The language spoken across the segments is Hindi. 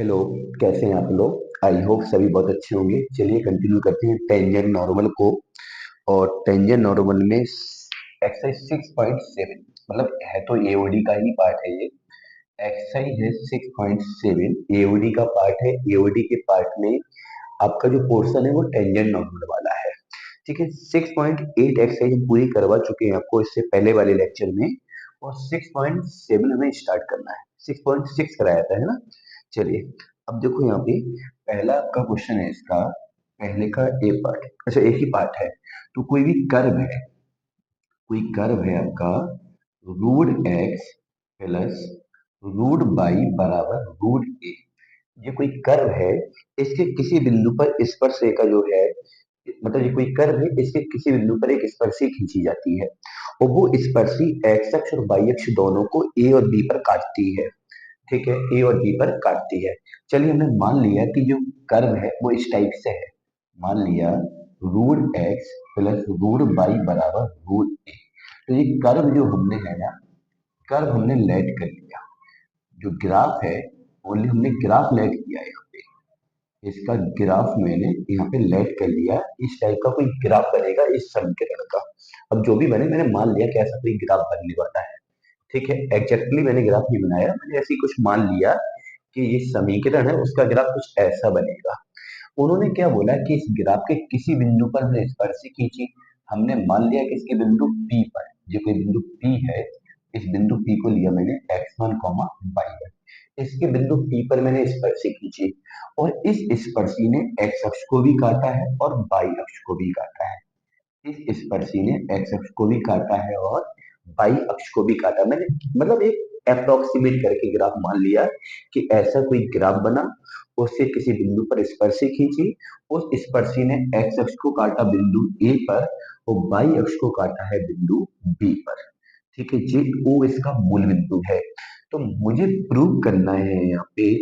हेलो। कैसे हैं आप लोग? आई होप सभी बहुत अच्छे होंगे। चलिए कंटिन्यू करते हैं टेंजेंट नॉर्मल को। और टेंजेंट नॉर्मल में एक्सरसाइज 6.7 मतलब है तो एओडी का ही पार्ट है ये। एक्सरसाइज है 6.7 एओडी का पार्ट है। एओडी के पार्ट में आपका जो पोर्शन है वो टेंजेंट नॉर्मल वाला है। ठीक है, 6.8 एक्सरसाइज हम पूरी करवा चुके हैं आपको इससे पहले वाले लेक्चर में। और 6.7 हमें स्टार्ट करना है। 6.6 कराया था, है ना? चलिए, अब देखो यहाँ पे पहला आपका क्वेश्चन है इसका। पहले का ए पार्ट, अच्छा एक ही पार्ट है। तो कोई भी कर्व है, कोई कर्व है आपका root x plus root y बराबर रूट ए। ये कोई कर्व है, इसके किसी बिंदु पर स्पर्शरेखा जो है, मतलब ये कोई कर्व है, इसके किसी बिंदु पर एक स्पर्शी खींची जाती है और वो स्पर्शी एक्स अक्ष और वाई अक्ष दोनों को ए और बी पर काटती है। ठीक है, ए और बी पर काटती है। चलिए, हमने मान लिया कि जो कर्व है वो इस टाइप से है। मान लिया root x plus root y बराबर रूट ए। तो ये कर्व जो हमने है ना, कर्व हमने लेट कर लिया। जो ग्राफ है, ओनली हमने ग्राफ लेट किया है यहाँ पे। इसका ग्राफ मैंने यहाँ पे लेट कर लिया। इस टाइप का कोई ग्राफ बनेगा इस समीकरण का। अब जो भी बने, मैंने मान लिया कि ऐसा कोई ग्राफ बनने वाला है। ठीक है, एग्जैक्टली मैंने ग्राफ नहीं बनाया, मैंने ऐसे ही कुछ मान लिया कि ये समीकरण है, उसका ग्राफ कुछ ऐसा बनेगा। उन्होंने क्या बोला कि इस ग्राफ के किसी बिंदु पर हमने स्पर्श खींची। हमने मान लिया कि इसके बिंदु P पर, जो कोई बिंदु P है, इस बिंदु P को लिया मैंने x1 y1। इसके बिंदु P पर मैंने स्पर्शी खींची और इस स्पर्शी ने x अक्ष को भी काटा है और y अक्ष को भी काटा है। इस स्पर्शी ने x अक्ष को भी काटा है और y अक्ष को भी काटा। मैंने मतलब एक अप्रोक्सीमेट करके ग्राफ मान लिया कि ऐसा कोई ग्राफ बना, उससे किसी बिंदु पर स्पर्शी खींची, उस स्पर्शी ने x अक्ष को काटा बिंदु A पर और y अक्ष को काटा है बिंदु B पर। ठीक है जी, वो इसका मूल बिंदु है। तो मुझे प्रूव करना है यहाँ पे,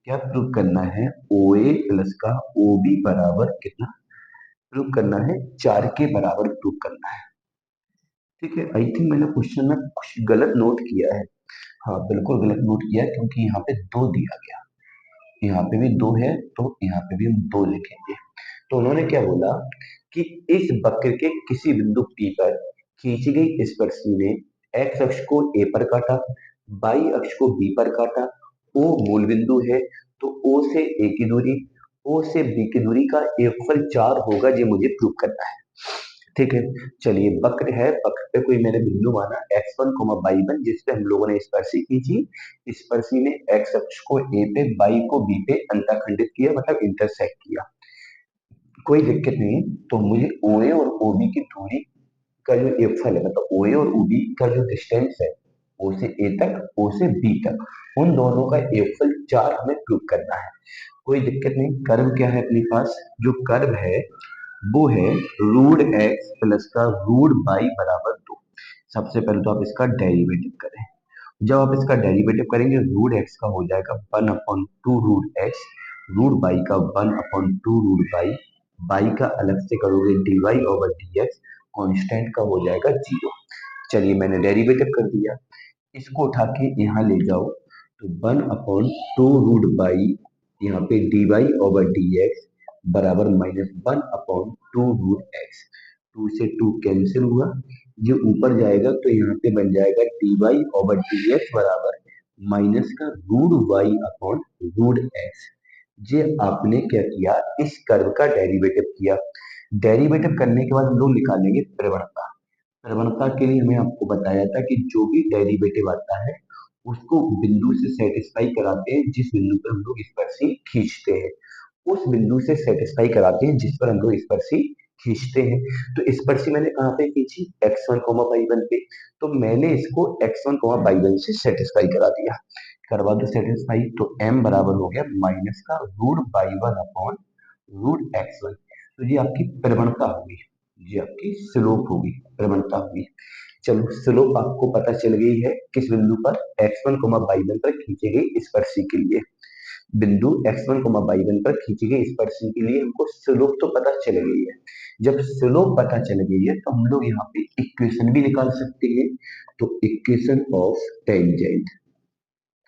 क्या प्रूव करना है? OA प्लस का OB बराबर कितना प्रूव करना है? 4 के बराबर प्रूव करना है। ठीक है, आई थिंक मैंने क्वेश्चन में कुछ गलत नोट किया है। हाँ, बिल्कुल गलत नोट किया है, क्योंकि यहाँ पे 2 दिया गया। यहाँ पे भी 2 है, तो यहाँ पे भी हम 2 लिखेंगे। तो उन्होंने क्या बोला कि इस वक्र के किसी बिंदु P पर खींची गई स्पर्शी ने x अक्ष को A पर काटा, y अक्ष को B पर काटा। O मूल बिंदु है, तो O से A की दूरी, O से B की दूरी का योगफल 4 होगा। ये मुझे प्रूव करना है। ठीक है, चलिए वक्र है, वक्र पे कोई मैंने बिंदु माना x1 y1, जिसपे हम लोगों ने स्पर्शी खींची। स्पर्शी ने x अक्ष को A पे, y को B पे अंतःखंडित किया, मतलब इंटरसेक्ट किया। कोई दिक्कत नहीं। तो मुझे OA और OB की दूरी का जो योगफल है, मतलब OA और OB का जो डिस्टेंस है, O से A तक, O से B तक, उन दोनों का योगफल 4 हमें प्रूव करना है। कोई दिक्कत नहीं। कर्व क्या है अपने पास? जो कर्व है वो है रूट एक्स प्लस का रूट बाई बराबर 2। सबसे पहले तो आप इसका डेरिवेटिव करें। जब आप इसका डेरिवेटिव करेंगे, रूट एक्स का हो जाएगा 1/2 रूट एक्स, रूट बाई का 1/2 रूट बाई, बाई का अलग से करोगे d y over d x, constant का हो जाएगा 0। चलिए, मैंने डेरिवेटिव कर दिया। इसको उठा के यहाँ ले जाओ, तो 1/2 रूट बाई, यहाँ पे d y over d x बराबर -1/2 रूट एक्स। 2 से 2 कैंसिल हुआ, जो ऊपर जाएगा तो यहाँ पे बन जाएगा d y over d x बराबर माइनस का root y upon root x. ये आपने क्या किया? इस कर्व का डेरिवेटिव किया। डेरिवेटिव करने के बाद हम लोग निकालेंगे प्रवणता। प्रवणता के लिए हमें आपको बताया था कि जो भी डेरिवेटिव आता है उसको बिंदु से सेटिस्फाई कराते हैं जिस बिंदु पर हम लोग स्पर्शी खींचते हैं। उस बिंदु से सेटिस्फाई कराते हैं जिस पर हम लोग स्पर्शी खींचते हैं। तो स्पर्शी मैंने कहाँ पे खींची? x1 y1 पे। तो मैंने इसको x1 y1 से सेटिस्फाई करा दिया। करवा दो सेटिस्फाई, तो m बराबर हो गया माइनस का root by 1 upon root x1। तो ये आपकी प्रवणता होगी, ये आपकी स्लोप होगी, प्रवणता होगी। चलो, स्लोप आपको पता चल गई है किस बिंदु पर? x1 y1 पर खींची गई स्पर्शी के लिए। बिंदु x1 y1 पर खींची गई स्पर्शी के लिए हमको स्लोप तो पता चल गई है। जब स्लोप पता चल गई है तो हम लोग यहाँ पे इक्वेशन भी निकाल सकते हैं। तो इक्वेशन ऑफ टेंजेंट,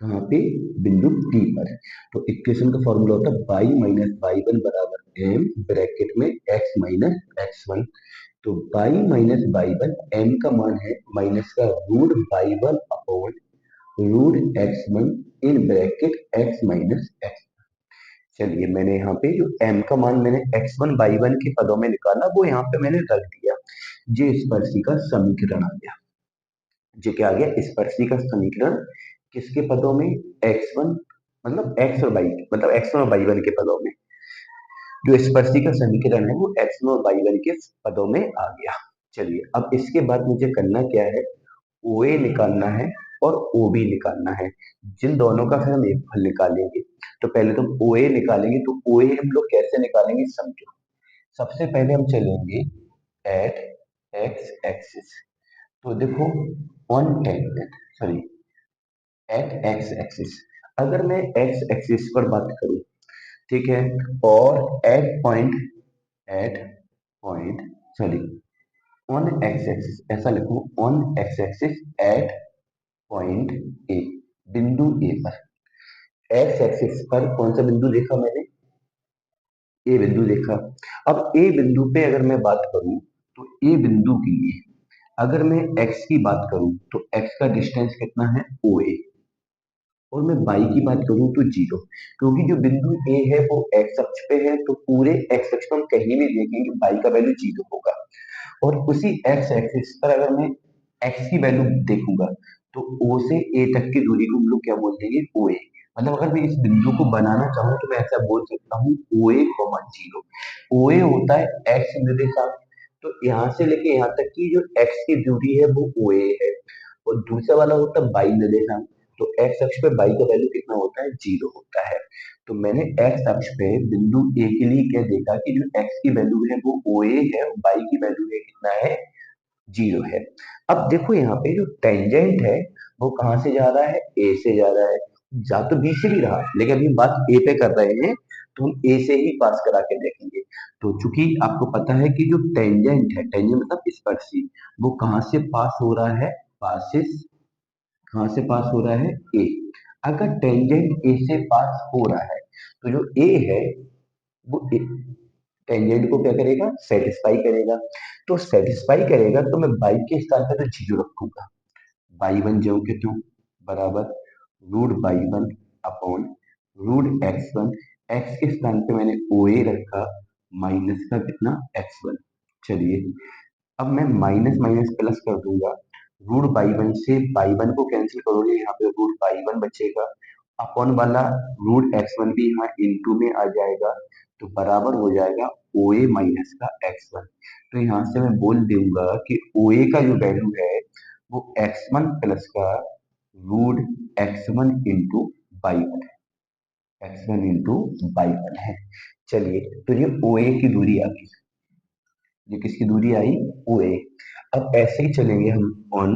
कहाँ पे, बिंदु टी पर। तो इक्वेशन का फॉर्मूला होता है बाई माइनस बाई वन बराबर एम ब्रैकेट में एक्स माइनस एक्स वन। तो y minus y one m का मान है माइनस का root y one upon root x one in bracket x minus x. चलिए मैंने यहाँ पे जो m का मान मैंने x1 बाई वन के पदों में निकाला वो यहाँ पे मैंने रख दिया। ये स्पर्शी का समीकरण आ गया। जो क्या आ गया, स्पर्शी का समीकरण किसके पदों में, x1 मतलब x और y मतलब x1 और y1 के पदों में। जो स्पर्शी का समीकरण है वो x1 और y1 के पदों में आ गया। चलिए अब इसके बाद मुझे करना क्या है, OA निकालना है और OB निकालना है। जिन दोनों का फिर हम एक फल निकालेंगे। तो पहले तो OA निकालेंगे, तो OA हम लोग कैसे निकालेंगे समझो। सबसे पहले हम चलेंगे एट एक्स एक्सिस। तो देखो on tangent, sorry, at x axis. अगर मैं एक्स एक्सिस पर बात करूं, ठीक है, और at point sorry on x axis ऐसा लिखूं, on x axis at point A, बिंदु ए पर। एक्स एक्सिस पर कौन सा बिंदु देखा मैंने, ए बिंदु देखा। अब ए बिंदु पे अगर मैं बात करूं, तो ए बिंदु के लिए अगर मैं x की बात करूं तो x का डिस्टेंस कितना है OA, और मैं y की बात करूं तो जीरो। क्योंकि जो बिंदु A है वो x अक्ष पे है, तो पूरे x अक्ष पर हम कहीं भी देखेंगे y का वैल्यू जीरो होगा। और उसी x एक्सिस पर अगर मैं x की वैल्यू देखूंगा, तो O से A तक की दूरी को हम लोग क्या बोल देंगे, OA। मतलब अगर मैं इस बिंदु को बनाना चाहूँ तो मैं ऐसा बोल सकता हूँ OA कॉमा जीरो। OA होता है x निर्देशांक, तो यहाँ से लेके यहाँ तक की जो x की दूरी है वो OA है। और दूसरा वाला होता है y निर्देशांक। तो x अक्ष पे y का वैल्यू कितना होता है, जीरो होता है। तो मैंने x अक्ष पे बिंदु A के लिए क्या देखा कि जो x की वैल्यू है वो OA है और y की वैल्यू है कितना है, जीरो है। अब देखो यहाँ पे जो टेंजेंट है वो कहाँ से जा रहा है, ए से जा रहा है। जा तो बी से भी रहा, लेकिन अभी हम बात ए पे कर रहे हैं, तो हम ए से ही पास करा के देखेंगे। तो चूंकि आपको पता है कि जो टेंजेंट है, टेंजेंट मतलब स्पर्शी, वो कहाँ से पास हो रहा है, पासिस, कहाँ से पास हो रहा है, ए। अगर टेंजेंट ए से पास हो रहा है, तो जो ए है वो टेंजेंट को क्या करेगा, सेटिस्फाई करेगा। तो सेटिस्फाई करेगा तो मैं बाई के स्थान पर तो जीरो रखूंगा, बाई वन जो के टू बराबर root y one upon root x one. X के स्थान पे मैंने ओ ए रखा, माइनस का कितना, एक्स वन। चलिए अब मैं माइनस माइनस प्लस कर दूंगा। रूट बाई वन से बाई वन को कैंसिल करोगे, यहाँ पे रूट बाई वन बचेगा, अपॉन वाला रूट एक्स वन भी यहाँ इंटू में आ जाएगा। तो बराबर हो जाएगा ओ ए माइनस का एक्स वन। तो यहाँ से मैं बोल दूंगा कि ओ ए का जो वैल्यू है वो एक्स वन प्लस का root x one into by one है, x one into by one है। चलिए तो ये ओ ए की दूरी आ गई, ये किसकी दूरी आई, ओ ए। अब ऐसे ही चलेंगे हम ऑन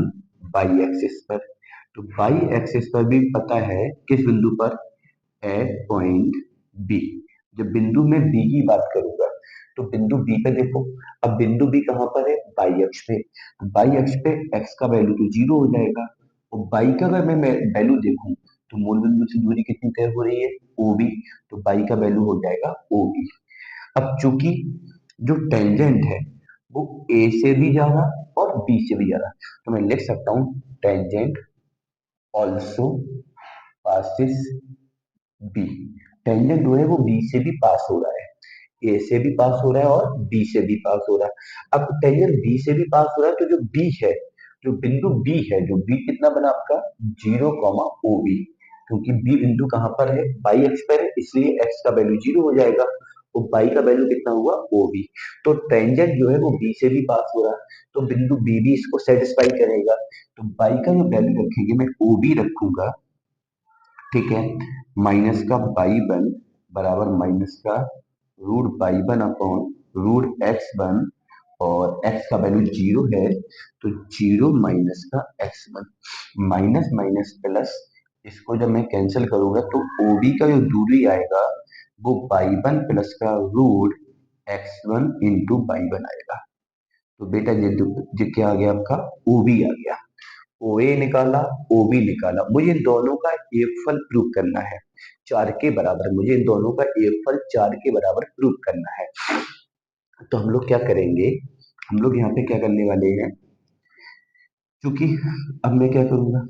बाई एक्सिस पर। तो बाई एक्सिस पर भी पता है किस बिंदु पर, एट पॉइंट बी। जब बिंदु में बी की बात करूंगा, तो बिंदु बी पे देखो। अब बिंदु बी कहाँ पर है, बाई अक्ष पे। तो बाई अक्ष पे एक्स का वैल्यू तो जीरो हो जाएगा, और बाई का अगर मैं वैल्यू देखूं, तो मूल बिंदु से दूरी कितनी तय हो रही है, ओ बी। तो बाई का वैल्यू हो जाएगा ओ बी। अब चूंकि जो टेंजेंट है वो ए से भी जा रहा और बी से भी जा रहा, तो मैं लिख सकता हूँ tangent also passes B. Tangent जो है वो बी से भी पास हो रहा है, ए से भी पास हो रहा है और बी से भी पास हो रहा है। अब टेंजेंट बी से भी पास हो रहा है, तो जो बी है, जो बिंदु बी है, जो बी कितना बना आपका, जीरो कॉमा ओ बी। क्योंकि बी बिंदु कहाँ पर है, बाई एक्स पर है, इसलिए एक्स का वैल्यू जीरो हो जाएगा, तो बाई का वैल्यू कितना हुआ, ओ बी। तो टेंजेंट जो है वो बी से भी पास हो रहा है, तो बिंदु बी भी इसको सेटिस्फाई करेगा। तो बाई का जो वैल्यू रखेंगे, मैं ओ बी रखूंगा, ठीक है, माइनस का बाई वन बराबर माइनस का root y one upon root x one, और एक्स का वैल्यू जीरो है, तो जीरो माइनस का x one. Minus minus plus, इसको जब मैं कैंसिल करूंगा तो ओबी का जो दूरी आएगा वो बाई वन प्लस का root x one into by one आएगा। तो बेटा ये क्या आ गया आपका, ओबी आ गया। ओ ए निकाला, ओ बी निकाला, मुझे इन दोनों का एफल प्रूव करना है 4 के बराबर, मुझे इन दोनों का एफल 4 के बराबर प्रूव करना है। तो हम लोग क्या करेंगे, हम लोग यहाँ पे क्या करने वाले हैं, क्योंकि अब मैं क्या करूंगा,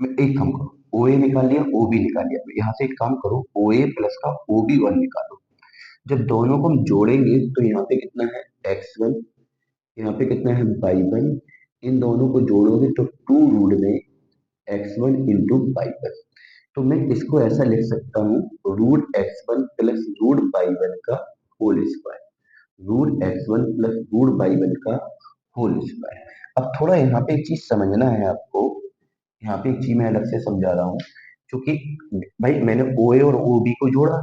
मैं एक काम करो, ओ ए निकाल लिया, ओ बी निकाल लिया, यहाँ से एक काम करो, ओ ए प्लस का ओ बी वन निकालो। जब दोनों को हम जोड़ेंगे तो यहाँ पे कितना है एक्स वन, यहाँ पे कितना है वाई वन, इन दोनों को जोड़ोगे तो टू रूट में x one into y one. तो मैं इसको ऐसा लिख सकता हूँ, root x one plus root y one का whole square, root x one plus root y one का होल स्क्वायर। अब थोड़ा यहाँ पे एक चीज समझना है आपको, यहाँ पे एक चीज मैं अलग से समझा रहा हूँ, क्योंकि भाई मैंने ओ ए और ओ बी को जोड़ा,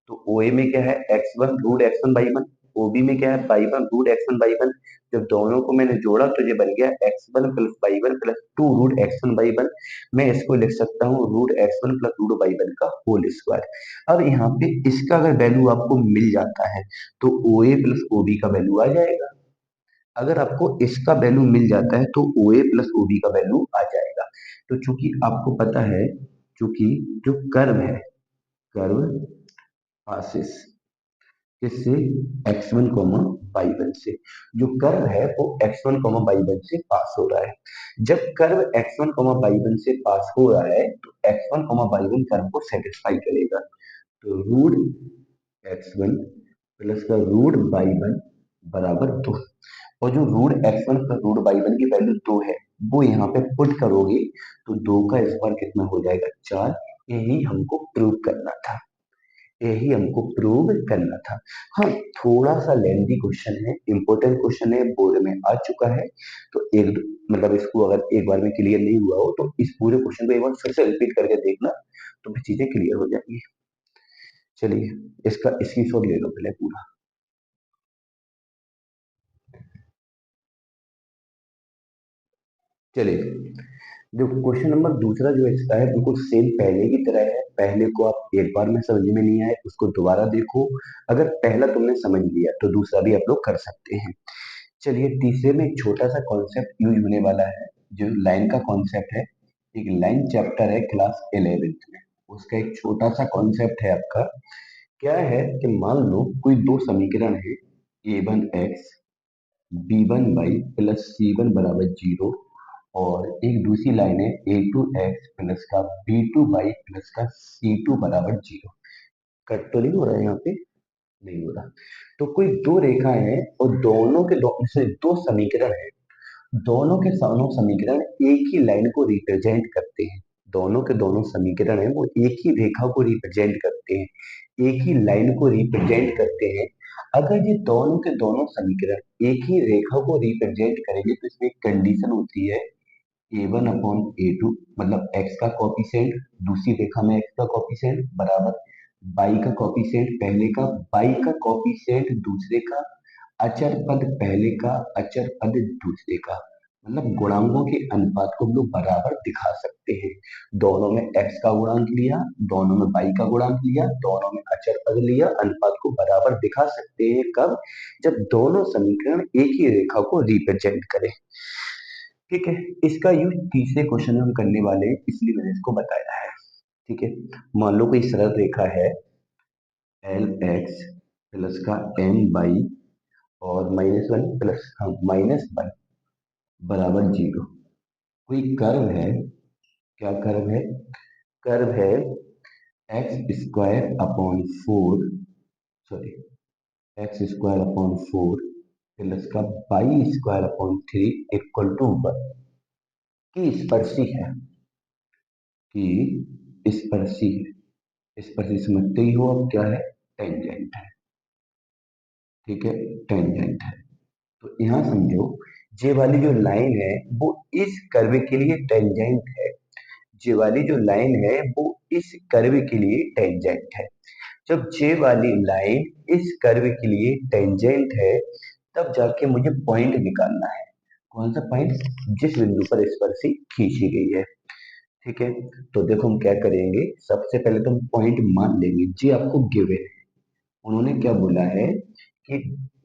तो ओ ए में क्या है x one root x one y one, O B में क्या है y one root x one y one. जब दोनों को मैंने जोड़ा तो ये बन गया x one plus y one plus two root x one y one. मैं इसको लिख सकता हूँ root x one plus root y one का होल स्क्वायर। अब यहाँ पे इसका अगर वैल्यू आपको मिल जाता है तो ओ ए प्लस ओ बी का वैल्यू आ जाएगा। अगर आपको इसका वैल्यू मिल जाता है तो ओ ए प्लस ओ बी का वैल्यू आ जाएगा। तो चूंकि आपको पता है, चूंकि जो कर्व है, कर्व पासिस किससे, x one comma y one से, जो कर्व है वो x one comma y one से पास हो रहा है। जब curve x one comma y one से पास हो रहा है तो x one comma y one curve को सेटिस्फाई करेगा। तो रूट एक्स वन प्लस का रूट बाई वन बराबर दो, और जो root x one plus root y one की वैल्यू दो है वो यहाँ पे पुट करोगे तो दो का स्क्वायर कितना हो जाएगा चार। यही हमको प्रूव करना था, यही हमको प्रूव करना था। हाँ, थोड़ा सा लेंथी क्वेश्चन है, इंपॉर्टेंट क्वेश्चन है, बोर्ड में आ चुका है। तो मतलब इसको अगर एक बार में क्लियर नहीं हुआ हो तो इस पूरे क्वेश्चन को एक बार फिर से रिपीट करके देखना, तो फिर चीजें क्लियर हो जाएंगी। चलिए इसका स्क्रीनशॉट ले लो पहले पूरा। चलिए, जो क्वेश्चन नंबर दूसरा जो इसका है बिल्कुल सेम पहले की तरह है। पहले को आप एक बार में समझ में नहीं आए उसको दोबारा देखो, अगर पहला तुमने समझ लिया तो दूसरा भी आप लोग कर सकते हैं। चलिए तीसरे में एक छोटा सा कॉन्सेप्ट यूज होने वाला है, जो लाइन का कॉन्सेप्ट है। एक लाइन चैप्टर है क्लास 11th में, उसका एक छोटा सा कॉन्सेप्ट है आपका। क्या है कि मान लो कोई दो समीकरण है, a one x b one y plus c one बराबर जीरो, और एक दूसरी लाइन है ए टू एक्स प्लस का बी टू वाई प्लस का सी टू बराबर जीरो। कट तो नहीं हो रहा है यहाँ पे, नहीं हो रहा। तो कोई दो रेखाएं हैं और दोनों के दो से दो समीकरण है, दोनों के दोनों समीकरण एक ही लाइन को रिप्रेजेंट करते हैं। दोनों के दोनों समीकरण है वो एक ही रेखा को रिप्रेजेंट करते हैं, एक ही लाइन को रिप्रेजेंट करते हैं। अगर ये दोनों के दोनों समीकरण एक ही रेखा को रिप्रेजेंट करेंगे तो इसमें एक कंडीशन होती है a one upon A to, मतलब एक्स का कॉपिसेंट दूसरी रेखा में एक्स का कॉपिसेंट बराबर बाई का कॉपिसेंट पहले का, बाई का कॉपिसेंट दूसरे का, अचर पद पहले का, अचर पद दूसरे का। मतलब गुणांकों के अनुपात को हम लोग बराबर दिखा सकते हैं। दोनों में x का गुणांक लिया, दोनों में y का गुणांक लिया, दोनों में अचर पद लिया, अनुपात को बराबर दिखा सकते हैं कब, जब दोनों समीकरण एक ही रेखा को रिप्रेजेंट करें। ठीक है, इसका यूज तीसरे क्वेश्चन में हम करने वाले हैं, इसलिए मैंने इसको बताया है। ठीक है, मान लो कोई सरल रेखा है एल एक्स प्लस का एम बाई और minus one plus minus one बराबर जीरो। कोई कर्व है, क्या कर्व है, कर्व है x square upon four, sorry x square upon four plus का by square upon three equal to one की स्पर्शी है, कि स्पर्शी है। स्पर्शी समझते ही हो अब क्या है, टेंजेंट है। ठीक है, टेंजेंट है। तो यहाँ समझो, ये वाली जो लाइन है वो इस कर्व के लिए टेंजेंट है, ये वाली जो लाइन है वो इस कर्व के लिए टेंजेंट है। जब ये वाली लाइन इस कर्व के लिए टेंजेंट है तब जाके मुझे पॉइंट निकालना है। कौन सा पॉइंट, जिस बिंदु पर स्पर्शी खींची गई है। ठीक है, तो देखो हम क्या करेंगे, सबसे पहले तो हम पॉइंट मान लेंगे, जी आपको गिवन है। उन्होंने क्या बोला है कि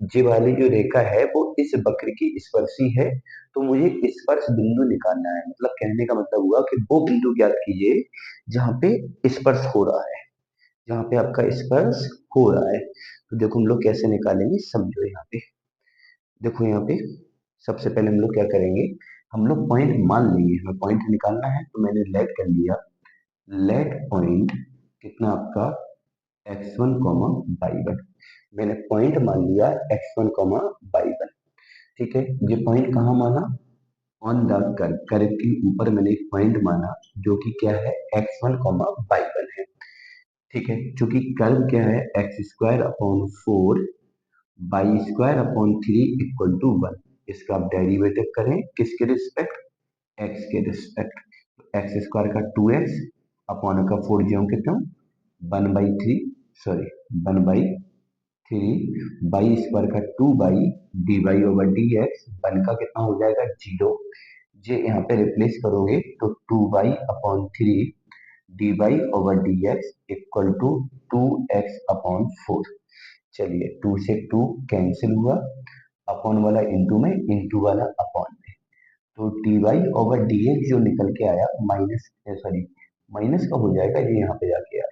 ये वाली जो रेखा है वो इस वक्र की स्पर्शी है, तो मुझे स्पर्श बिंदु निकालना है। मतलब कहने का मतलब हुआ कि वो बिंदु ज्ञात कीजिए जहाँ पे स्पर्श हो रहा है, जहाँ पे आपका स्पर्श हो रहा है। तो देखो हम लोग कैसे निकालेंगे, समझो। यहाँ पे देखो, यहाँ पे सबसे पहले हम लोग क्या करेंगे, हम लोग पॉइंट मान लेंगे। हमें पॉइंट निकालना है, तो मैंने लेट कर लिया। लेट पॉइंट कितना आपका x1 कॉमा y1। मैंने पॉइंट मान लिया x1 कॉमा y1। ठीक है, ये पॉइंट कहाँ माना, ऑन द कर्व। कर्व के ऊपर मैंने एक पॉइंट माना जो कि क्या है, x1 कॉमा y1 है। ठीक है, चूंकि कर्व क्या है, x² upon 4 y² upon 3 equal to 1। इसका आप डेरिवेटिव करें किसके रिस्पेक्ट, x के रिस्पेक्ट। x² का 2x अपॉन का 4 जो कितना 1/3, सॉरी 1/3, y² का 2y dy/dx, 1 का कितना हो जाएगा 0। ये यहाँ पे रिप्लेस करोगे तो 2y/3 dy/dx equal to 2x/4। चलिए 2 से 2 कैंसिल हुआ, अपॉन वाला इंटू में, इंटू वाला अपॉन में। तो dy/dx जो निकल के आया माइनस, सॉरी माइनस का हो जाएगा, ये यहाँ पे जाके आया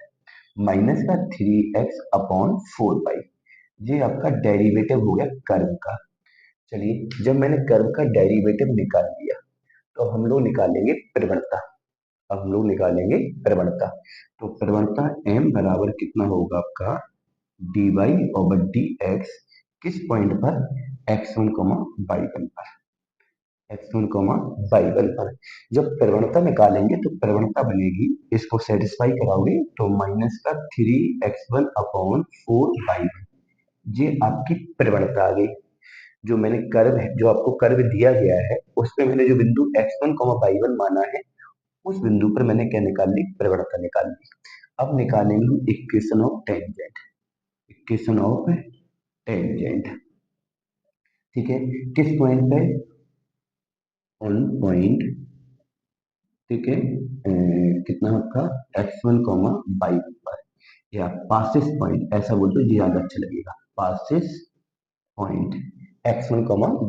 माइनस का 3x/4y। ये आपका डेरिवेटिव हो गया कर्व का। चलिए, जब मैंने कर्व का डेरिवेटिव निकाल लिया तो हम लोग निकालेंगे प्रवणता। अब हम लोग निकालेंगे प्रवणता। तो प्रवणता m बराबर कितना होगा आपका dy/dx, किस पॉइंट पर, x1 y1 पर। x1 y1 पर जब प्रवणता निकालेंगे तो प्रवणता बनेगी, इसको सेटिस्फाई कराओगे तो माइनस का 3x1/4y1। ये आपकी प्रवणता आ गई। जो मैंने कर्व है, जो आपको कर्व दिया गया है, उसमें मैंने जो बिंदु x1 y1 माना है, उस बिंदु पर मैंने क्या निकाल ली, प्रवणता निकाल ली। अब निकालेंगे equation of tangent. Equation of tangent, ठीक है, किस पॉइंट पे, ऑन पॉइंट। ठीक है, कितना आपका x1 y1 पर, या पासिस पॉइंट ऐसा बोल दो, ज्यादा अच्छा लगेगा, पासिस पॉइंट x1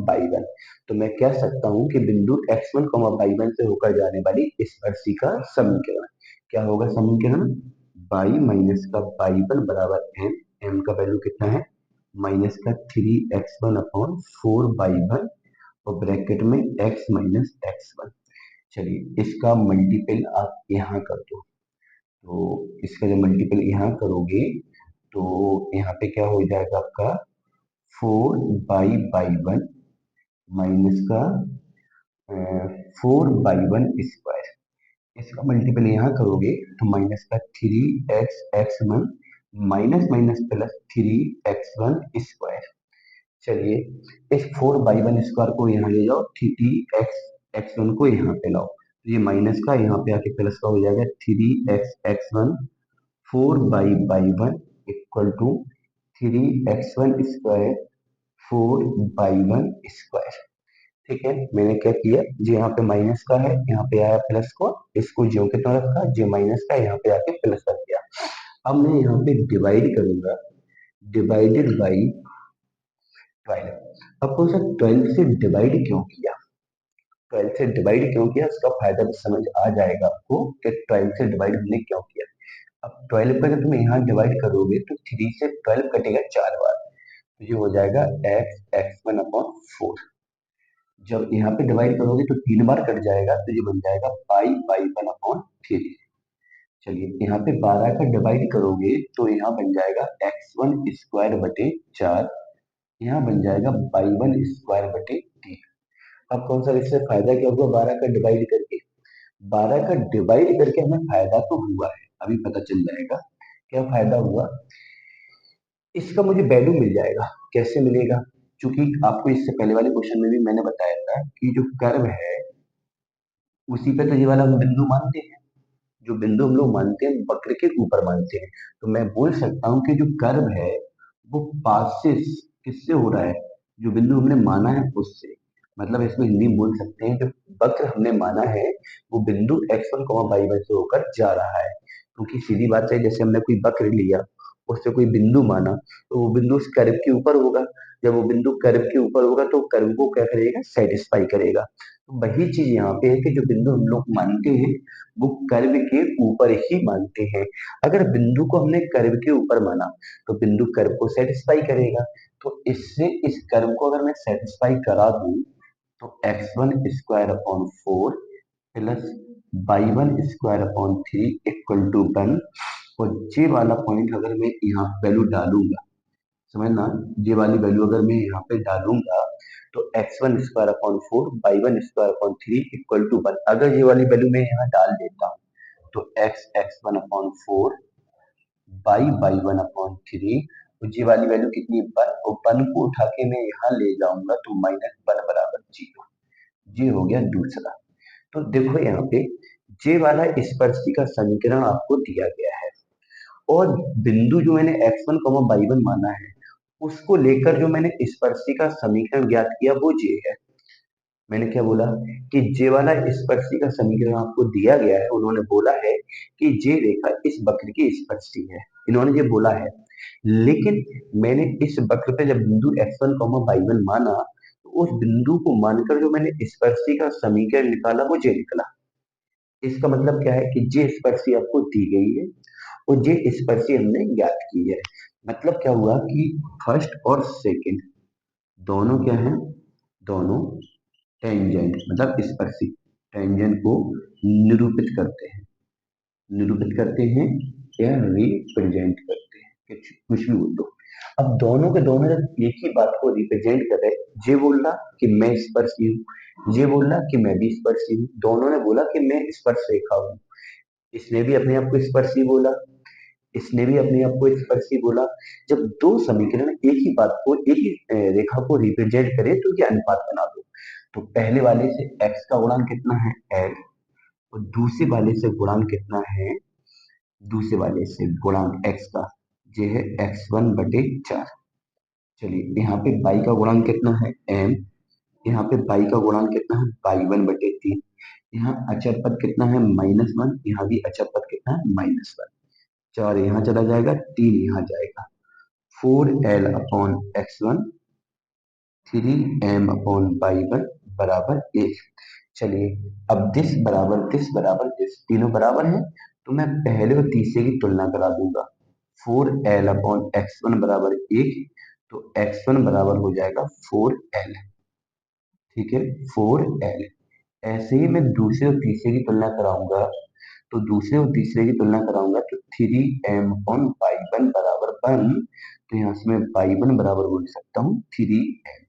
y1। तो मैं कह सकता हूं कि बिंदु x1 y1 से होकर जाने वाली स्पर्शी का समीकरण क्या होगा, समीकरण y माइनस का y1 बराबर m। m का वैल्यू कितना है, माइनस का 3x1/4y1 और ब्रैकेट में x माइनस x1। चलिए, इसका मल्टीपल आप यहाँ कर दो। तो इसका जब मल्टीपल यहाँ करोगे तो यहाँ पे क्या हो जाएगा आपका 4y/1 माइनस का 4y1²। इसका मल्टीपल यहाँ करोगे तो माइनस का 3x(x1) minus minus plus 3x1²। चलिए, इस 4y1² को यहाँ ले जाओ, 3x(x1) को यहाँ पे लाओ, तो ये माइनस का यहाँ पे आके प्लस का हो जाएगा 3x(x1) 4y/1 equal to 3x1², 4y1²। ठीक है, मैंने क्या किया, जो यहाँ पे माइनस का है यहाँ पे आया प्लस को, इसको ज्यों के त्यों रखा, जो माइनस का यहाँ पे आके प्लस कर दिया। अब मैं यहाँ पे डिवाइड करूंगा, डिवाइडेड बाई 12। अब कौन सा 12 से डिवाइड क्यों किया, 12 से डिवाइड क्यों किया, उसका फायदा भी समझ आ जाएगा आपको कि 12 से डिवाइड हमने क्यों किया। अब 12 पर तुम यहाँ डिवाइड करोगे तो 3 से 12 कटेगा 4 बार, तो ये हो जाएगा x(x1/4)। जब यहाँ पे डिवाइड करोगे तो 3 बार कट जाएगा, तो ये बन जाएगा y/1/3। चलिए, यहाँ पे 12 का डिवाइड करोगे तो यहाँ बन जाएगा x1² बटे 4, यहाँ बन जाएगा y1² बटे 3। अब कौन सा इससे फायदा क्या हुआ, 12 का डिवाइड करके, 12 का डिवाइड करके हमें फायदा तो हुआ है, अभी पता चल जाएगा क्या फायदा हुआ। इसका मुझे वैल्यू मिल जाएगा, कैसे मिलेगा, क्योंकि आपको इससे पहले वाले क्वेश्चन में भी मैंने बताया था कि जो कर्व है उसी पे तो ये वाला हम बिंदु मानते हैं, जो बिंदु हम लोग मानते हैं वक्र के ऊपर मानते हैं। तो मैं बोल सकता हूँ कि जो कर्व है वो पासिस किससे हो रहा है, जो बिंदु हमने माना है उससे। मतलब इसमें हिंदी में बोल सकते हैं, जो वक्र हमने माना है वो बिंदु x1 y1 से होकर जा रहा है। क्योंकि सीधी बात है, जैसे हमने कोई वक्र लिया उससे कोई बिंदु माना तो वो बिंदु उस कर्व के ऊपर होगा। जब वो बिंदु कर्व के ऊपर होगा तो कर्व को क्या करेगा, सेटिस्फाई करेगा। तो वही चीज यहाँ पे है कि जो बिंदु हम लोग मानते हैं वो कर्व के ऊपर ही मानते हैं। अगर बिंदु को हमने कर्व के ऊपर माना तो बिंदु कर्व को सेटिस्फाई करेगा। तो इससे इस कर्व को अगर मैं सेटिस्फाई करा दूं तो x1 square upon 4 plus y1 square upon 3 equal to 1। और जे वाला पॉइंट अगर मैं यहाँ वैल्यू डालूंगा, समझना, ये वाली वैल्यू अगर मैं यहाँ पे डालूंगा तो x1 square upon 4 y1 square upon 3 equal to 1। अगर ये वाली वैल्यू मैं यहाँ डाल देता हूँ तो x1 अपॉन 4 y1 अपॉन 3, तो ये वाली वैल्यू कितनी, 1, और 1 को उठा के मैं यहाँ ले जाऊंगा तो -1 बराबर 0। ये हो गया दूसरा। तो देखो यहाँ पे जे वाला स्पर्शी का समीकरण आपको दिया गया है और बिंदु जो मैंने x1 y1 माना है उसको लेकर जो मैंने स्पर्शी का समीकरण ज्ञात किया वो जे है। मैंने क्या बोला कि जे वाला स्पर्शी का समीकरण आपको दिया गया है, उन्होंने बोला है कि जे रेखा इस वक्र की स्पर्शी है, इन्होंने ये बोला है। लेकिन मैंने इस वक्र पे जब बिंदु x1 y1 माना तो उस बिंदु को मानकर जो मैंने स्पर्शी का समीकरण निकाला वो जे निकला। इसका मतलब क्या है कि जे स्पर्शी आपको दी गई है और जे स्पर्शी हमने ज्ञात की है। मतलब क्या हुआ कि फर्स्ट और सेकंड दोनों क्या है, दोनों टेंजेंट मतलब स्पर्शी टेंजेंट को निरूपित करते हैं, निरूपित करते हैं या रिप्रेजेंट करते हैं, कुछ भी बोल दो। अब दोनों के दोनों जब एक ही बात को रिप्रेजेंट कर रहे, ये बोल रहा कि मैं स्पर्शी हूँ, ये बोल रहा कि मैं भी स्पर्शी हूँ, दोनों ने बोला कि मैं स्पर्श रेखा हूँ। इसने भी अपने आप को स्पर्शी बोला, इसने भी अपने आप को स्पर्शी बोला। जब दो समीकरण एक ही बात को, एक ही रेखा को रिप्रेजेंट करे तो क्या अनुपात बना दो। तो पहले वाले से x का गुणांक कितना है l, और दूसरे वाले से गुणांक कितना है, दूसरे वाले से गुणांक x का ये है x1/4। चलिए यहाँ पे y का गुणांक कितना है m, यहाँ पे y का गुणांक कितना है y1/3। यहाँ अचर पद कितना है -1, यहाँ भी अचर पद कितना है -1। 4 यहाँ चला जाएगा, 3 यहाँ जाएगा, 4l/x1 3m/y1 बराबर 1। चलिए अब दिस तीनों बराबर हैं तो मैं पहले और तीसरे की तुलना करा दूंगा। 4l/x1 बराबर 1, तो x1 बराबर हो जाएगा 4l। ठीक है, 4l। ऐसे ही मैं दूसरे और तीसरे की तुलना कराऊंगा, तो दूसरे और तीसरे की तुलना कराऊंगा तो 3m/y1 बराबर 1, तो यहाँ से मैं y1 बराबर बोल सकता हूँ 3m।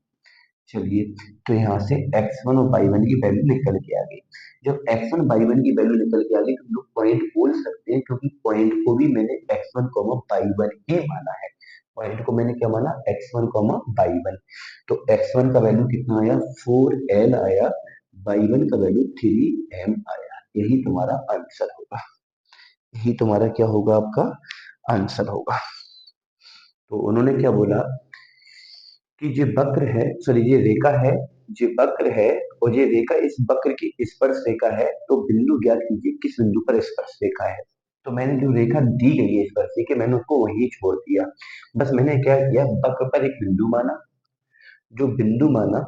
चलिए तो यहाँ से x1 और y1 की वैल्यू निकल के आ गई। जब x1 y1 की वैल्यू निकल के आ गई तो हम लोग पॉइंट बोल सकते हैं, क्योंकि पॉइंट को भी मैंने x1 y1 ही माना है। पॉइंट को मैंने क्या माना, x1 y1। तो x1 का वैल्यू कितना आया, 4l आया, y1 का वैल्यू 3m आया। यही तुम्हारा आंसर होगा, यही तुम्हारा क्या होगा, आपका आंसर होगा। तो उन्होंने क्या बोला कि ये वक्र है, सॉरी ये रेखा है, ये वक्र है और ये रेखा इस वक्र की स्पर्श रेखा है। तो बिंदु ज्ञात कीजिए किस बिंदु पर स्पर्श रेखा है। तो मैंने जो रेखा दी गई है स्पर्श की, मैंने उसको वहीं छोड़ दिया। बस मैंने क्या किया, वक्र पर एक बिंदु माना, जो बिंदु माना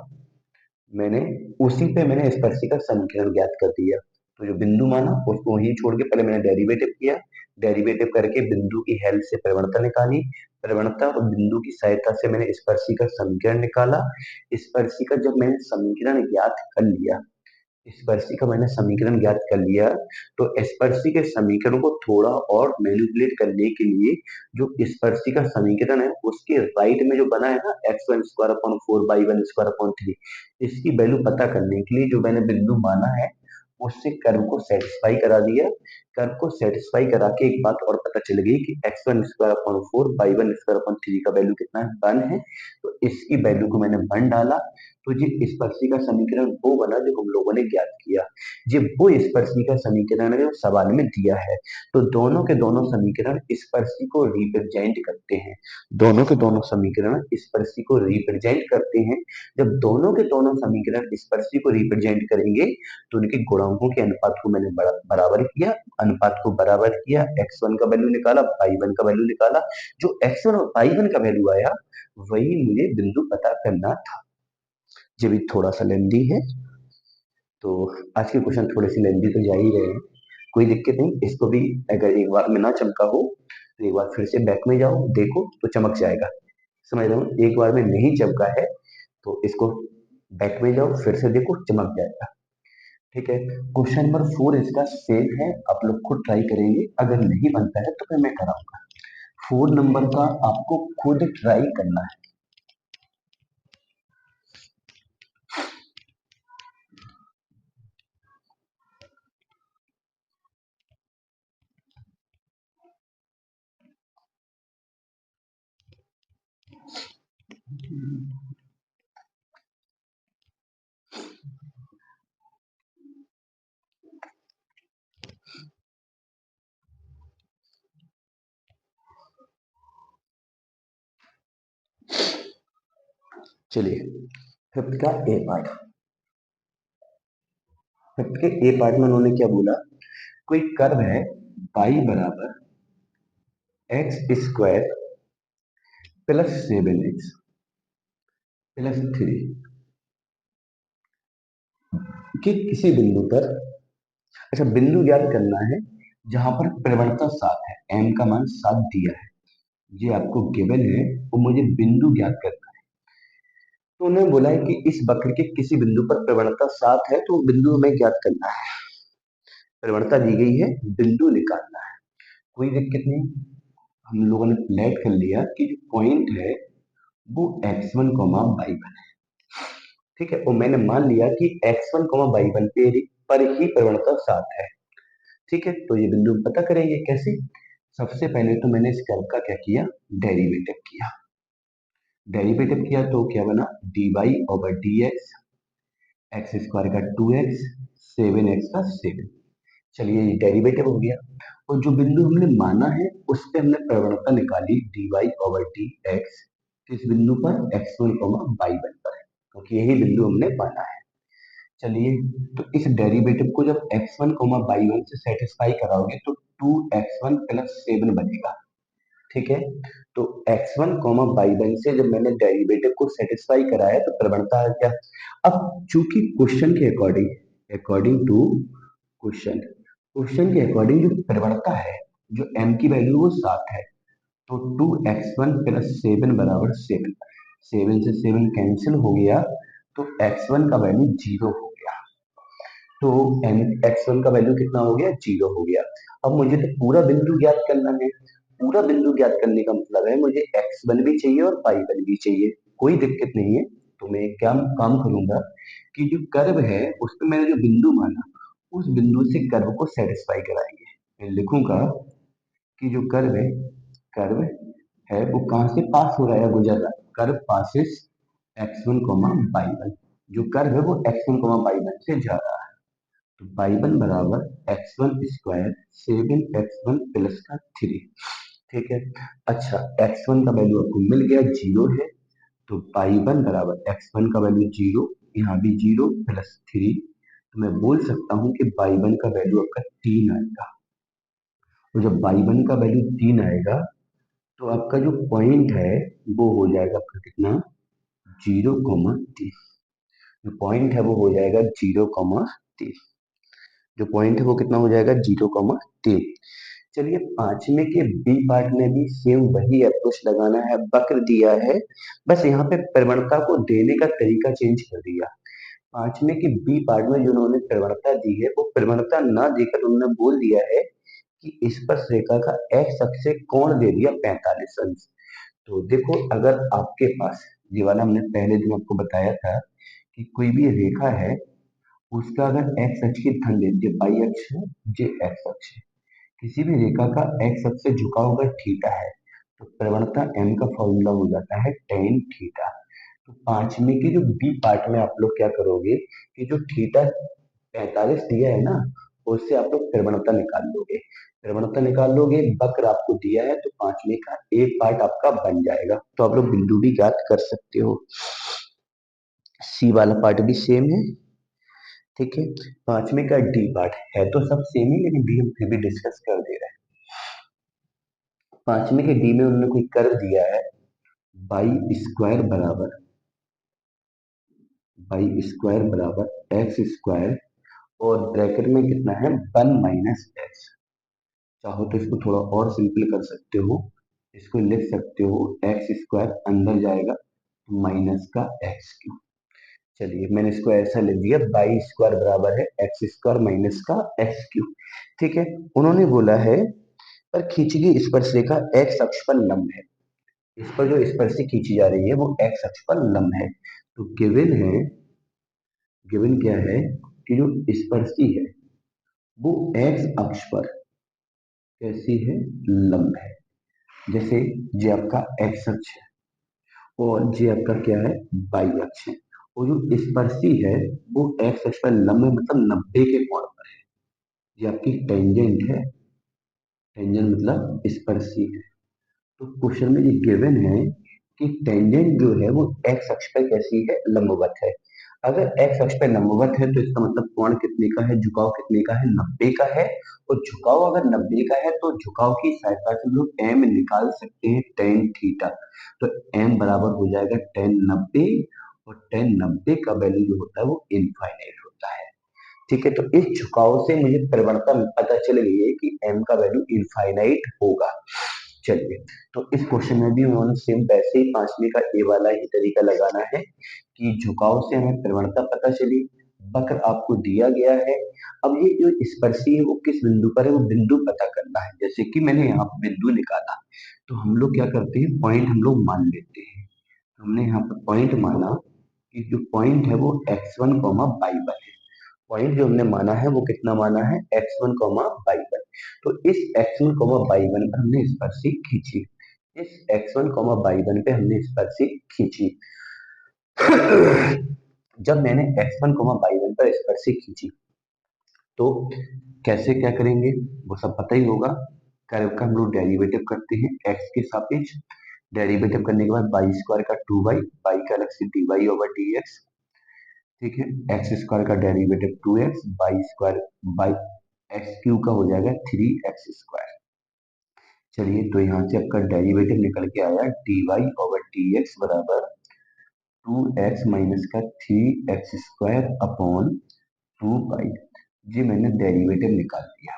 मैंने उसी पे मैंने स्पर्शी का समीकरण ज्ञात कर दिया। तो जो बिंदु माना उसको वहीं छोड़ के पहले मैंने डेरिवेटिव किया, डेरिवेटिव करके बिंदु की हेल्प से प्रवणता निकाली, प्रवणता और बिंदु की सहायता से मैंने स्पर्शी का समीकरण निकाला। स्पर्शी का जब मैंने समीकरण ज्ञात कर लिया, स्पर्शी का मैंने समीकरण ज्ञात कर लिया, तो स्पर्शी के समीकरण को थोड़ा और मैनिपुलेट करने के लिए जो स्पर्शी का समीकरण है उसके राइट में जो बना है ना x1 square upon 4 y1 square upon 3, इसकी वैल्यू पता करने के लिए जो मैंने बिंदु माना है उससे कर्व को सेटिस्फाई करा दिया। कर्व को सेटिस्फाई करा के एक बात और पता चल गई कि x1 square upon 4 y1 square upon 3 का वैल्यू कितना है, 1 है। तो इसकी वैल्यू को मैंने 1 डाला, तो ये स्पर्शिका समीकरण वो बना जो हम लोगों ने ज्ञात किया। ये वो स्पर्शिका समीकरण है जो सवाल में दिया है। तो दोनों के दोनों समीकरण स्पर्शी को रिप्रेजेंट करते हैं। दोनों के दोनों समीकरण स्पर्शी को रिप्रेजेंट करते हैं। जब दोनों के दोनों समीकरण स्पर्शी को रिप्रेजेंट करेंगे तो उनके गुणांकों के अनुपात को मैंने बराबर किया, अनुपात को बराबर किया, x1 का वैल्यू निकाला, y1 का वैल्यू निकाला। जो x1 और y1 का वैल्यू आया वही मुझे बिंदु पता करना था। ये भी थोड़ा सा लेंदी है, तो आज के क्वेश्चन थोड़े से लेंदी तो जा ही रहे हैं, कोई दिक्कत नहीं। इसको भी अगर एक बार में ना चमका हो तो एक बार फिर से बैक में जाओ, देखो तो चमक जाएगा। समझ रहे हो, एक बार में नहीं चमका है तो इसको बैक में जाओ, फिर से देखो, चमक जाएगा। ठीक है, क्वेश्चन नंबर 4 इसका सेम है, आप लोग खुद ट्राई करेंगे, अगर नहीं बनता है तो फिर मैं कराऊंगा। 4 नंबर का आपको खुद ट्राई करना है। चलिए, फिफ्थ का ए पार्ट। फिफ्थ के ए पार्ट में उन्होंने क्या बोला, कोई कर्व है y बराबर x² प्लस 7x प्लस 3 कि किसी बिंदु पर, अच्छा बिंदु ज्ञात करना है जहां पर प्रवणता 7 है, m का मान 7 दिया है, ये आपको गिवन है, वो मुझे बिंदु ज्ञात करना है। तो उन्होंने बोला है कि इस वक्र के किसी बिंदु पर प्रवणता 7 है, तो बिंदु हमें ज्ञात करना है। प्रवणता दी गई है, बिंदु निकालना है, कोई दिक्कत नहीं। हम लोगों ने प्लेट कर लिया कि जो पॉइंट है वो x1 y1 है। ठीक है, और मैंने मान लिया कि x1 y1 पर ही प्रवणता 7 है। ठीक है, तो ये बिंदु पता करेंगे कैसे। सबसे पहले तो मैंने इस कर्व का क्या किया, डेरिवेटिव किया। डेरिवेटिव किया तो क्या बना, dy/dx, x² का 2x, 7x का 7। चलिए ये डेरिवेटिव हो गया। और जो बिंदु हमने माना है उस पे हमने प्रवणता निकाली dy/dx, किस बिंदु पर, x1 y1 पर, क्योंकि यही बिंदु हमने माना है। चलिए, तो इस डेरिवेटिव को जब x1 y1 से सेटिस्फाई कराओगे तो 2x1 प्लस 7 बनेगा। ठीक है, तो x1 y1 से जब मैंने डेरिवेटिव को सेटिस्फाई कराया तो प्रवणता आ गया। अब चूंकि क्वेश्चन के according, according to question, question के अकॉर्डिंग जो प्रवणता है, जो m की वैल्यू वो 7 है, तो 2x1 प्लस 7 बराबर 7, 7 से 7 कैंसिल हो गया, तो x1 का वैल्यू 0 हो गया। तो x1 का वैल्यू कितना हो गया, 0 हो गया। अब मुझे तो पूरा बिंदु ज्ञात करना है। पूरा बिंदु ज्ञात करने का मतलब है मुझे x1 भी चाहिए और y1 भी चाहिए, कोई दिक्कत नहीं है। तो मैं क्या काम करूंगा कि जो कर्व है उस पर मैंने जो बिंदु माना उस बिंदु से कर्व को सेटिस्फाई कराएंगे। मैं लिखूंगा कि जो कर्व है वो कहाँ से पास हो रहा है, गुजर रहा है, कर्व पासिस x1 y1, जो कर्व है वो x1 y1 से जा रहा है। तो y1 बराबर x1² 7x1 प्लस का 3। ठीक है, अच्छा x1 का वैल्यू आपको मिल गया, 0 है, तो y1 बराबर x1 का वैल्यू 0, यहाँ भी 0 प्लस 3, तो मैं बोल सकता हूँ कि y1 का वैल्यू आपका 3 आएगा। तो जब y1 का वैल्यू 3 आएगा तो आपका जो पॉइंट है वो हो जाएगा आपका कितना, 0,3। जो पॉइंट है वो हो जाएगा 0,3। जो पॉइंट है वो कितना हो जाएगा, 0,3। चलिए, पांचवें के बी पार्ट में भी सेम वही अप्रोच लगाना है, वक्र दिया है, बस यहाँ पे प्रवणता को देने का तरीका चेंज कर दिया। पांचवें के बी पार्ट में जो उन्होंने प्रवणता दी है वो प्रवणता ना देकर उन्होंने बोल दिया है कि स्पर्श रेखा का एक्स अक्ष से कोण दे दिया 45 अंश। तो देखो, अगर आपके पास ये वाला हमने पहले दिन आपको बताया था कि कोई भी रेखा है उसका अगर एक्स अक्ष की धन दे, वाई अक्ष है, ये एक्स अक्ष है, किसी भी रेखा का एक्स अक्ष से झुकाव अगर थीटा है तो प्रवणता m का फॉर्मूला हो जाता है टेन थीटा। तो पांचवें के जो बी पार्ट में आप लोग क्या करोगे कि जो थीटा 45 दिया है ना, उससे आप लोग प्रवणता निकाल लोगे। प्रवणता निकाल लोगे, वक्र आपको दिया है, तो पांचवें का ए पार्ट आपका बन जाएगा। तो आप लोग बिंदु भी ज्ञात कर सकते हो। सी वाला पार्ट भी सेम है, ठीक है। पांचवें का डी पार्ट है तो सब सेम ही, लेकिन डी हम फिर भी डिस्कस कर दे रहे हैं। पांचवें के डी में उन्होंने कोई कर्व दिया है, बाई स्क्वायर बराबर एक्स स्क्वायर, और ब्रैकेट में कितना है 1 - एक्स। चाहो तो इसको थोड़ा और सिंपल कर सकते हो, इसको लिख सकते हो एक्स स्क्वायर अंदर जाएगा माइनस का एक्स क्यूब। चलिए मैंने इसको ऐसा लिख दिया, बाई स्क्वायर बराबर है एक्स स्क्वायर माइनस का एक्स क्यूब, ठीक है। उन्होंने बोला है पर खींची गई स्पर्शरेखा एक्स अक्ष पर लंब है। इस पर जो स्पर्शी खींची जा रही है वो एक्स अक्ष पर लंब है। तो गिवन क्या है कि जो स्पर्शी है वो एक्स अक्ष पर कैसी है, लंब है। जैसे ये आपका एक्स अक्ष है और ये आपका क्या है, वाई अक्ष है, और जो स्पर्शी है वो एक्स अक्ष पर लंब है, मतलब 90 के कोण पर है। ये आपकी टेंजेंट है, टेंजेंट मतलब स्पर्शी है। तो क्वेश्चन में ये गिवन है कि टेंजेंट जो है वो एक्स अक्ष पर कैसी है, लंबवत है। अगर एक्स अक्ष पर लंबवत है तो इसका मतलब कोण कितने का है, झुकाव कितने का है, 90 का है। और झुकाव अगर 90 का है तो झुकाव की सहायता से हम लोग एम निकाल सकते हैं, टेन थीटा। तो एम बराबर हो जाएगा टेन 90, और टेन 90 का वैल्यू जो होता है वो इनफाइनाइट होता है, ठीक है। तो इस झुकाव से मुझे परिवर्तन पता चल गई है कि m का वैल्यू इनफाइनाइट होगा। चलिए, तो इस क्वेश्चन में भी उन्होंने सेम वैसे ही पांचवी का ए वाला ही तरीका लगाना है कि झुकाव से हमें प्रवणता पता चली, वक्र आपको दिया गया है। अब ये जो स्पर्शी है वो किस बिंदु पर है, वो बिंदु पता करना है। जैसे कि मैंने यहाँ पर बिंदु निकाला, तो हम लोग क्या करते हैं, पॉइंट हम लोग मान लेते हैं। हमने यहाँ पर पॉइंट माना कि जो पॉइंट है वो x1, y1 है। पॉइंट जो हमने माना है वो कितना माना है, x1, y1। तो इस x1, y1 पर हमने स्पर्शी खींची, इस x1, y1 पे हमने स्पर्शी खींची। जब मैंने x1, y1 पर स्पर्शी खींची तो कैसे क्या करेंगे वो सब पता ही होगा। कर्व का हम लोग डेरिवेटिव करते हैं x के सापेक्ष, डेरिवेटिव करने के बाद वाई स्क्वायर का 2y, वाई का अलग से dy ओवर dx, ठीक है। एक्स स्क्वायर का derivative 2x, y square by x cube का हो जाएगा 3x स्क्वायर। चलिए, तो यहाँ से आपका डेरिवेटिव निकल के आया dy ओवर dx बराबर 2x माइनस का 3x स्क्वायर अपॉन 2 पाई। ये मैंने डेरिवेटिव निकाल दिया,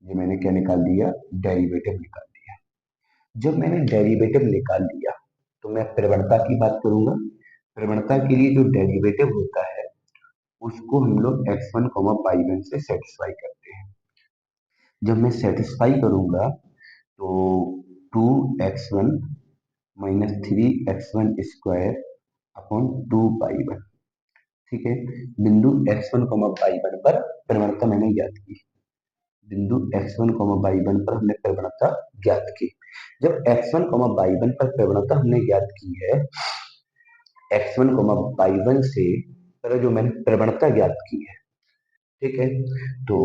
ये मैंने क्या निकाल दिया, डेरिवेटिव निकाल दिया। जब मैंने डेरिवेटिव निकाल दिया तो मैं प्रवणता की बात करूंगा। प्रवणता के लिए जो डेरिवेटिव होता है उसको हम लोग x1, y1 से सेटिस्फाई करते हैं। जब मैं सेटिस्फाई करूंगा तो 2x1 minus 3x1 square upon 2y1, ठीक है। बिंदु x1, y1 पर प्रवणता मैंने ज्ञात की, बिंदु x1, y1 पर हमने प्रवणता ज्ञात की। जब x1, y1 पर प्रवणता हमने ज्ञात की है, x1, y1 से पर जो मैंने प्रवणता ज्ञात की है, ठीक है। तो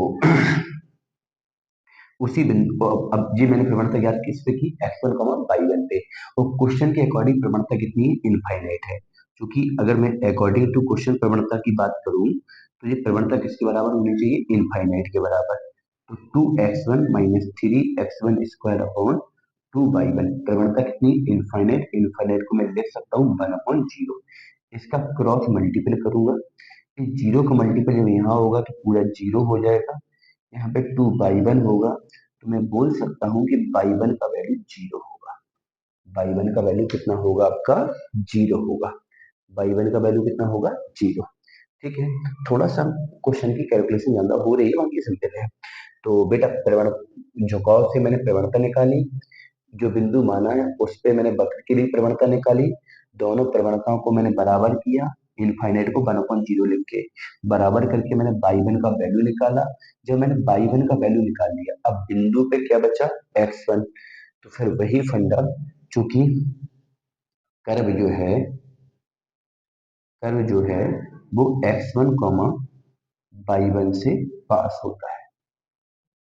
उसी बिंदु को अब जी मैंने प्रवणता ज्ञात किस पे की, x1, y1 पे। और क्वेश्चन के अकॉर्डिंग प्रवणता कितनी है, इनफाइनाइट है। क्योंकि अगर मैं अकॉर्डिंग टू क्वेश्चन प्रवणता की बात करूं तो ये प्रवणता किसके बराबर होनी चाहिए, इनफाइनाइट के बराबर। तो 2x1 minus 3x1 square upon 2y1, प्रवणता कितनी, इनफाइनाइट। इनफाइनाइट को मैं लिख सकता हूँ 1/0। इसका क्रॉस मल्टीपल करूंगा, जीरो का मल्टीपल जब यहाँ होगा तो पूरा जीरो हो जाएगा। यहाँ पे 2y1 होगा, तो मैं बोल सकता हूँ कि y1 का वैल्यू जीरो होगा। y1 का वैल्यू कितना होगा आपका, जीरो होगा। y1 का वैल्यू कितना होगा, जीरो, ठीक है। थोड़ा सा क्वेश्चन की कैलकुलेशन ज्यादा हो रही है, बाकी सिंपल है। तो बेटा प्रवण झुकाव से मैंने प्रवणता निकाली, जो बिंदु माना है उस पे मैंने वक्र के लिए प्रवणता निकाली, दोनों प्रवणताओं को मैंने बराबर किया, इनफाइनाइट को 1/0 लिख के बराबर करके मैंने y1 का वैल्यू निकाला। जब मैंने y1 का वैल्यू निकाल लिया, अब बिंदु पे क्या बचा, x1। तो फिर वही फंडा, चूंकि कर्व जो है कर्व जो है वो x1 कॉमा y1 से पास होता है।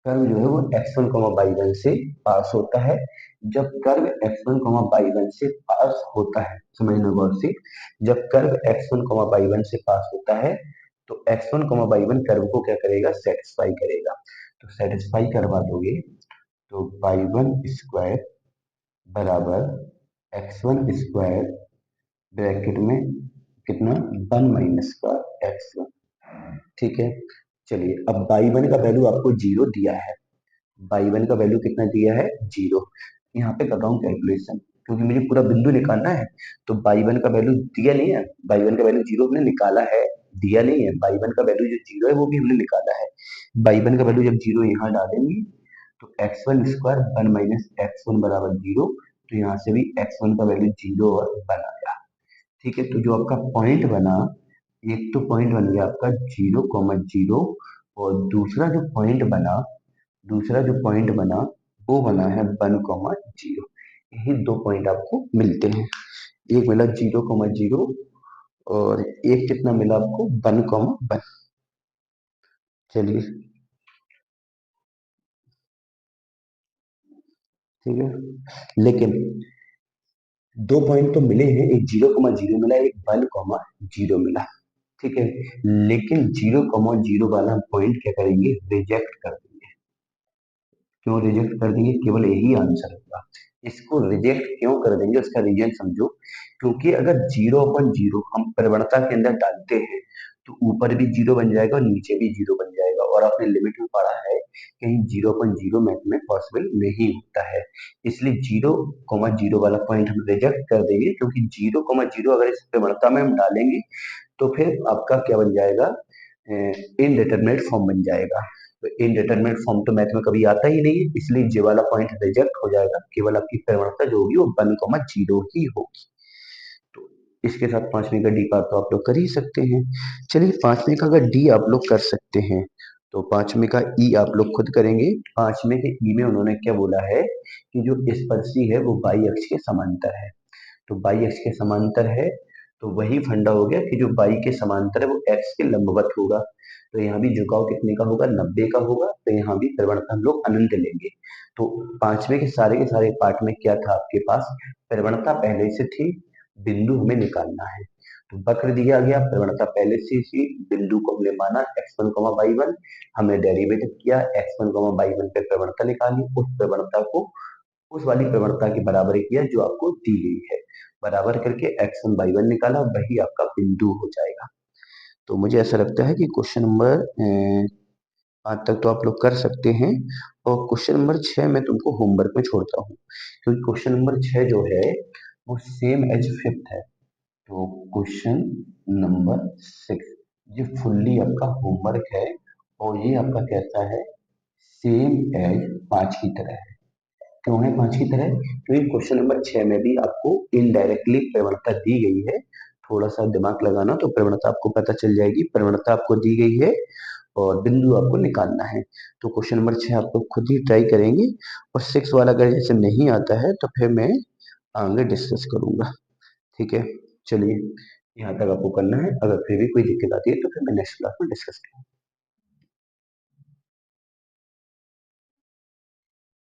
कर्व जो है वो x1 y1 से पास होता है। जब कर्व x1 y1 से पास होता है, समझना गौर से, जब कर्व x1 y1 से पास होता है तो x1 y1 कर्व को क्या करेगा, सेटिस्फाई करेगा। तो सेटिस्फाई करवा दोगे तो y1 स्क्वायर बराबर x1 स्क्वायर ब्रैकेट में कितना, 1 - का x1। ठीक है, चलिए अब y1 का वैल्यू आपको 0 दिया है। y1 का वैल्यू कितना दिया है, 0। यहाँ पे कर रहा हूँ कैलकुलेशन क्योंकि मुझे पूरा बिंदु निकालना है। तो y1 का वैल्यू दिया नहीं है, y1 का वैल्यू 0 हमने निकाला है, दिया नहीं है। y1 का वैल्यू जो 0 है वो भी हमने निकाला है। y1 का वैल्यू जब 0 यहाँ डालेंगे तो x1 स्क्वायर 1 - x1 बराबर 0। तो यहाँ से भी x1 का वैल्यू 0 और 1 आया। ठीक है, तो जो आपका पॉइंट बना, एक तो पॉइंट बन गया आपका 0, 0, और दूसरा जो पॉइंट बना वो बना है 1, 0। यही दो पॉइंट आपको मिलते हैं। एक मिला 0, 0 और एक कितना मिला आपको, 1, 1। चलिए, ठीक है, लेकिन दो पॉइंट तो मिले हैं, एक 0, 0 मिला, एक 1, 0 मिला। ठीक है, लेकिन 0, 0 वाला हम पॉइंट क्या करेंगे, रिजेक्ट कर देंगे। क्यों रिजेक्ट कर देंगे, केवल यही आंसर होगा। इसको रिजेक्ट क्यों कर देंगे, उसका रीजन समझो। क्योंकि अगर 0/0 हम प्रवणता के अंदर डालते हैं तो ऊपर भी 0 बन जाएगा और नीचे भी 0 बन जाएगा, और आपने लिमिट में पढ़ा है कहीं 0/0 मैथ में पॉसिबल नहीं होता है। इसलिए 0, 0 वाला पॉइंट हम रिजेक्ट कर देंगे, क्योंकि 0, 0 अगर इस प्रवणता में हम डालेंगे तो फिर आपका क्या बन जाएगा, इनडिटरमिनेट फॉर्म बन जाएगा। तो इनडिटरमिनेट फॉर्म तो मैथ में कभी आता ही नहीं है, इसलिए जे वाला पॉइंट रिजेक्ट हो जाएगा। केवल आपकी प्रवणता जो होगी वो 1, 0 ही होगी। तो इसके साथ पांचवी का डी पार तो आप लोग कर ही सकते हैं। चलिए, पांचवी का अगर डी आप लोग कर सकते हैं तो पांचवी का ई आप लोग खुद करेंगे। पांचवे के ई में उन्होंने क्या बोला है कि जो स्पर्शी है वो बाई अक्ष के समांतर है। तो बाई अक्ष के समांतर है तो वही फंडा हो गया कि जो बाई के समांतर है वो एक्स के लंबवत होगा। तो यहाँ भी झुकाव कितने का होगा, 90 का होगा। तो यहाँ भी प्रवणता हम लोग अनंत लेंगे। तो पांचवे के सारे पार्ट में क्या था आपके पास, प्रवणता पहले से थी, बिंदु हमें निकालना है। तो वक्र दिया गया, प्रवणता पहले से थी, बिंदु को हमने माना x1, y1। हमने डेरिवेटिव किया, x1, y1 पे प्रवणता निकाली, उस प्रवणता को उस वाली प्रवणता के बराबर किया जो आपको दी गई है, बराबर करके x1 y1 निकाला, वही आपका बिंदु हो जाएगा। तो मुझे ऐसा लगता है कि क्वेश्चन नंबर 5 तक तो आप लोग कर सकते हैं, और क्वेश्चन नंबर 6 मैं तुमको होमवर्क में छोड़ता हूँ, क्योंकि क्वेश्चन नंबर 6 जो है वो सेम एज फिफ्थ है। तो क्वेश्चन नंबर 6 ये फुल्ली आपका होमवर्क है, और ये आपका कैसा है, सेम एज 5 की तरह है। क्यों है 5 की तरह, क्योंकि क्वेश्चन नंबर 6 में भी आपको इनडायरेक्टली प्रवणता दी गई है। थोड़ा सा दिमाग लगाना तो प्रवणता आपको पता चल जाएगी। प्रवणता आपको दी गई है और बिंदु आपको निकालना है। तो क्वेश्चन नंबर 6 आप लोग खुद ही ट्राई करेंगे, और 6 वाला अगर जैसे नहीं आता है तो फिर मैं आगे डिस्कस करूंगा। ठीक है, चलिए, यहाँ तक आपको करना है। अगर फिर भी कोई दिक्कत आती है तो फिर मैं नेक्स्ट क्लास में डिस्कस करूंगा।